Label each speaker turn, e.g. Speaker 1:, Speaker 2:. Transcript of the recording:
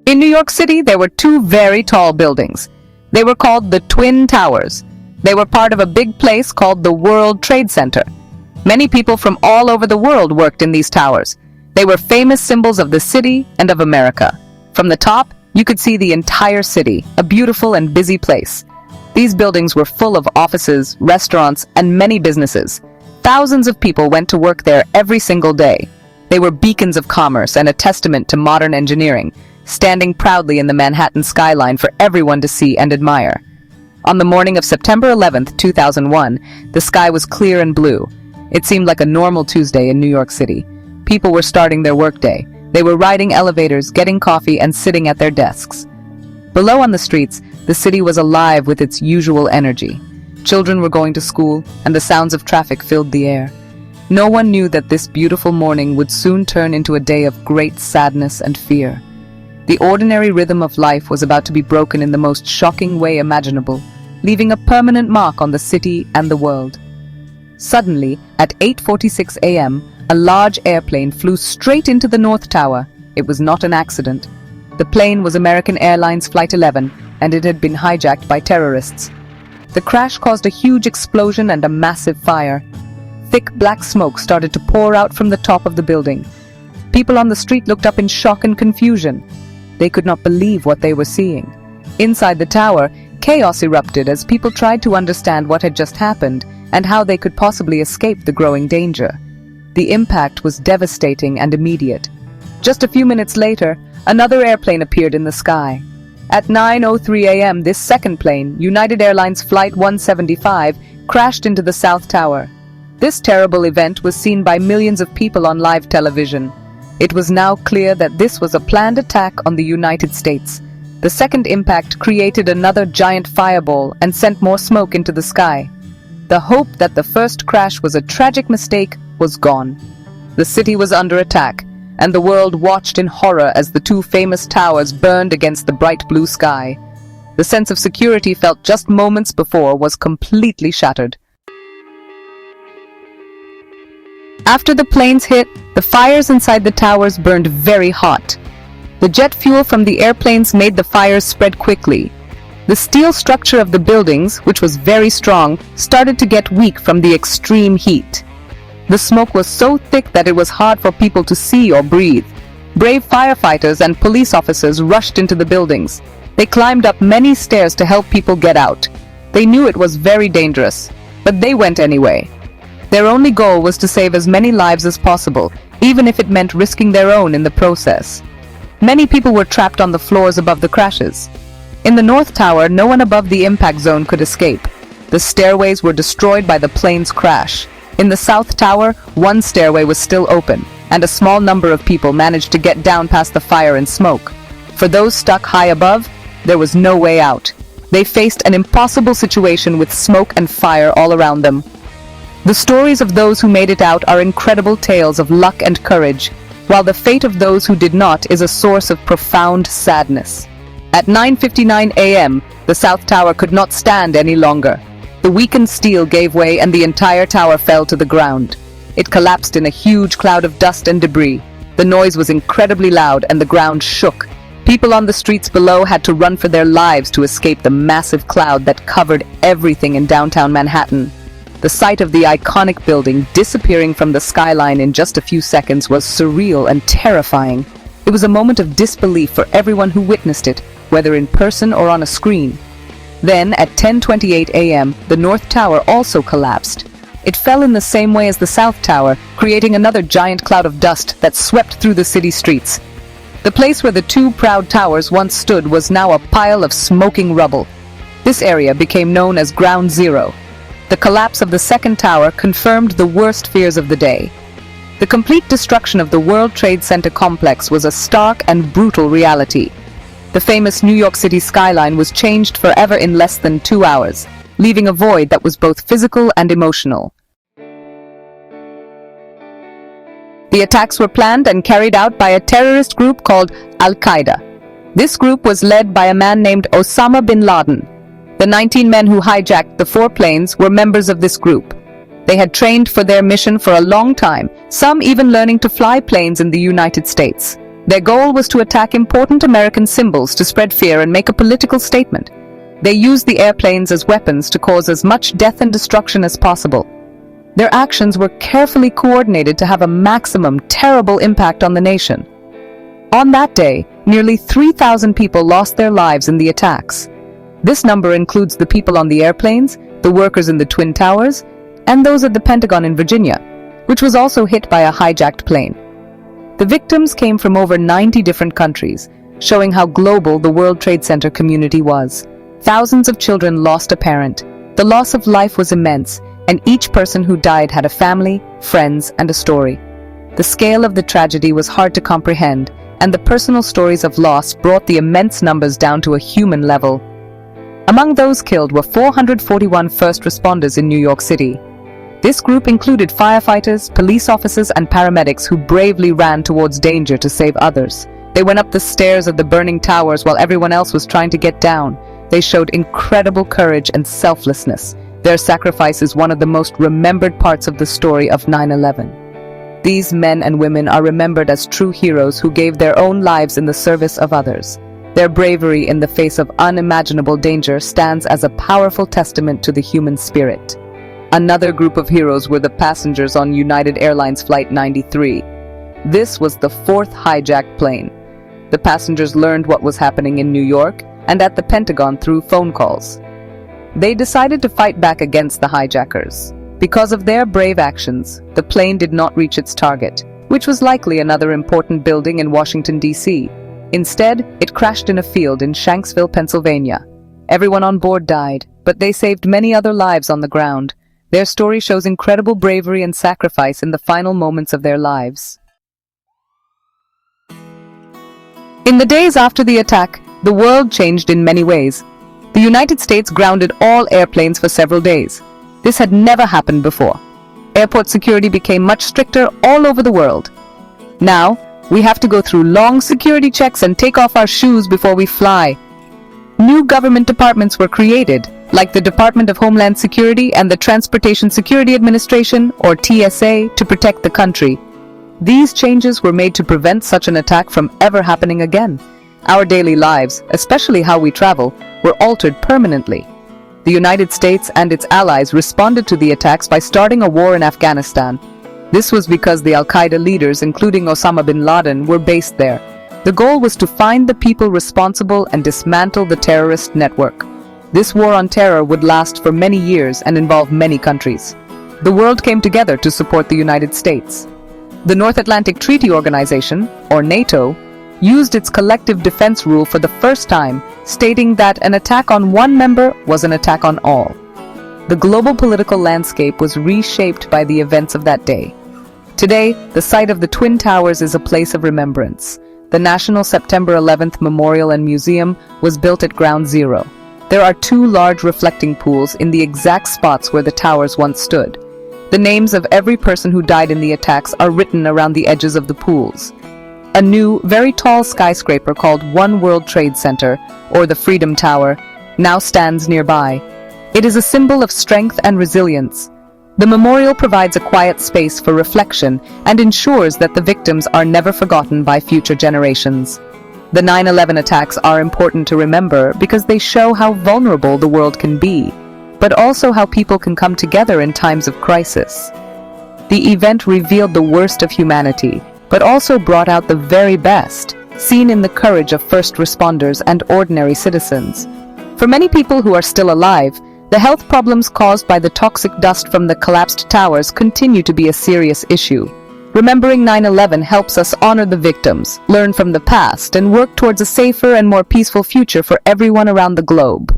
Speaker 1: In New York City, there were two very tall buildings. They were called the Twin Towers. They were part of a big place called the World Trade Center. Many people from all over the world worked in these towers. They were famous symbols of the city and of America. From the top, you could see the entire city, a beautiful and busy place. These buildings were full of offices, restaurants, and many businesses. Thousands of people went to work there every single day. They were beacons of commerce and a testament to modern engineering, standing proudly in the Manhattan skyline for everyone to see and admire. On the morning of September 11th, 2001, the sky was clear and blue. It seemed like a normal Tuesday in New York City. People were starting their workday. They were riding elevators, getting coffee, and sitting at their desks. Below on the streets, the city was alive with its usual energy. Children were going to school, and the sounds of traffic filled the air. No one knew that this beautiful morning would soon turn into a day of great sadness and fear. The ordinary rhythm of life was about to be broken in the most shocking way imaginable, leaving a permanent mark on the city and the world. Suddenly, at 8:46 a.m., a large airplane flew straight into the North Tower. It was not an accident. The plane was American Airlines Flight 11, and it had been hijacked by terrorists. The crash caused a huge explosion and a massive fire. Thick black smoke started to pour out from the top of the building. People on the street looked up in shock and confusion. They could not believe what they were seeing. Inside the tower, chaos erupted as people tried to understand what had just happened and how they could possibly escape the growing danger. The impact was devastating and immediate. Just a few minutes later, another airplane appeared in the sky. At 9:03 a.m., this second plane, United Airlines Flight 175, crashed into the South Tower. This terrible event was seen by millions of people on live television. It was now clear that this was a planned attack on the United States. The second impact created another giant fireball and sent more smoke into the sky. The hope that the first crash was a tragic mistake was gone. The city was under attack, and the world watched in horror as the two famous towers burned against the bright blue sky. The sense of security felt just moments before was completely shattered. After the planes hit, the fires inside the towers burned very hot. The jet fuel from the airplanes made the fires spread quickly. The steel structure of the buildings, which was very strong, started to get weak from the extreme heat. The smoke was so thick that it was hard for people to see or breathe. Brave firefighters and police officers rushed into the buildings. They climbed up many stairs to help people get out. They knew it was very dangerous, but they went anyway. Their only goal was to save as many lives as possible, even if it meant risking their own in the process. Many people were trapped on the floors above the crashes. In the North Tower, no one above the impact zone could escape. The stairways were destroyed by the plane's crash. In the South Tower, one stairway was still open, and a small number of people managed to get down past the fire and smoke. For those stuck high above, there was no way out. They faced an impossible situation with smoke and fire all around them. The stories of those who made it out are incredible tales of luck and courage, while the fate of those who did not is a source of profound sadness. At 9:59 a.m., the South Tower could not stand any longer. The weakened steel gave way and the entire tower fell to the ground. It collapsed in a huge cloud of dust and debris. The noise was incredibly loud and the ground shook. People on the streets below had to run for their lives to escape the massive cloud that covered everything in downtown Manhattan. The sight of the iconic building disappearing from the skyline in just a few seconds was surreal and terrifying. It was a moment of disbelief for everyone who witnessed it, whether in person or on a screen. Then, at 10:28 a.m., the North Tower also collapsed. It fell in the same way as the South Tower, creating another giant cloud of dust that swept through the city streets. The place where the two proud towers once stood was now a pile of smoking rubble. This area became known as Ground Zero. The collapse of the second tower confirmed the worst fears of the day. The complete destruction of the World Trade Center complex was a stark and brutal reality. The famous New York City skyline was changed forever in less than 2 hours, leaving a void that was both physical and emotional. The attacks were planned and carried out by a terrorist group called Al-Qaeda. This group was led by a man named Osama bin Laden. The 19 men who hijacked the 4 planes were members of this group. They had trained for their mission for a long time, some even learning to fly planes in the United States. Their goal was to attack important American symbols to spread fear and make a political statement. They used the airplanes as weapons to cause as much death and destruction as possible. Their actions were carefully coordinated to have a maximum terrible impact on the nation. On that day, nearly 3,000 people lost their lives in the attacks. This number includes the people on the airplanes, the workers in the Twin Towers, and those at the Pentagon in Virginia, which was also hit by a hijacked plane. The victims came from over 90 different countries, showing how global the World Trade Center community was. Thousands of children lost a parent. The loss of life was immense, and each person who died had a family, friends, and a story. The scale of the tragedy was hard to comprehend, and the personal stories of loss brought the immense numbers down to a human level. Among those killed were 441 first responders in New York City. This group included firefighters, police officers, and paramedics who bravely ran towards danger to save others. They went up the stairs of the burning towers while everyone else was trying to get down. They showed incredible courage and selflessness. Their sacrifice is one of the most remembered parts of the story of 9/11. These men and women are remembered as true heroes who gave their own lives in the service of others. Their bravery in the face of unimaginable danger stands as a powerful testament to the human spirit. Another group of heroes were the passengers on United Airlines Flight 93. This was the fourth hijacked plane. The passengers learned what was happening in New York and at the Pentagon through phone calls. They decided to fight back against the hijackers. Because of their brave actions, the plane did not reach its target, which was likely another important building in Washington, D.C. Instead, it crashed in a field in Shanksville, Pennsylvania. Everyone on board died, but they saved many other lives on the ground. Their story shows incredible bravery and sacrifice in the final moments of their lives. In the days after the attack, the world changed in many ways. The United States grounded all airplanes for several days. This had never happened before. Airport security became much stricter all over the world. Now, we have to go through long security checks and take off our shoes before we fly. New government departments were created, like the Department of Homeland Security and the Transportation Security Administration, or TSA, to protect the country. These changes were made to prevent such an attack from ever happening again. Our daily lives, especially how we travel, were altered permanently. The United States and its allies responded to the attacks by starting a war in Afghanistan. This was because the Al-Qaeda leaders, including Osama bin Laden, were based there. The goal was to find the people responsible and dismantle the terrorist network. This war on terror would last for many years and involve many countries. The world came together to support the United States. The North Atlantic Treaty Organization, or NATO, used its collective defense rule for the first time, stating that an attack on one member was an attack on all. The global political landscape was reshaped by the events of that day. Today, the site of the Twin Towers is a place of remembrance. The National September 11th Memorial and Museum was built at Ground Zero. There are two large reflecting pools in the exact spots where the towers once stood. The names of every person who died in the attacks are written around the edges of the pools. A new, very tall skyscraper called One World Trade Center, or the Freedom Tower, now stands nearby. It is a symbol of strength and resilience. The memorial provides a quiet space for reflection and ensures that the victims are never forgotten by future generations. The 9/11 attacks are important to remember because they show how vulnerable the world can be, but also how people can come together in times of crisis. The event revealed the worst of humanity, but also brought out the very best, seen in the courage of first responders and ordinary citizens. For many people who are still alive, the health problems caused by the toxic dust from the collapsed towers continue to be a serious issue. Remembering 9/11 helps us honor the victims, learn from the past, and work towards a safer and more peaceful future for everyone around the globe.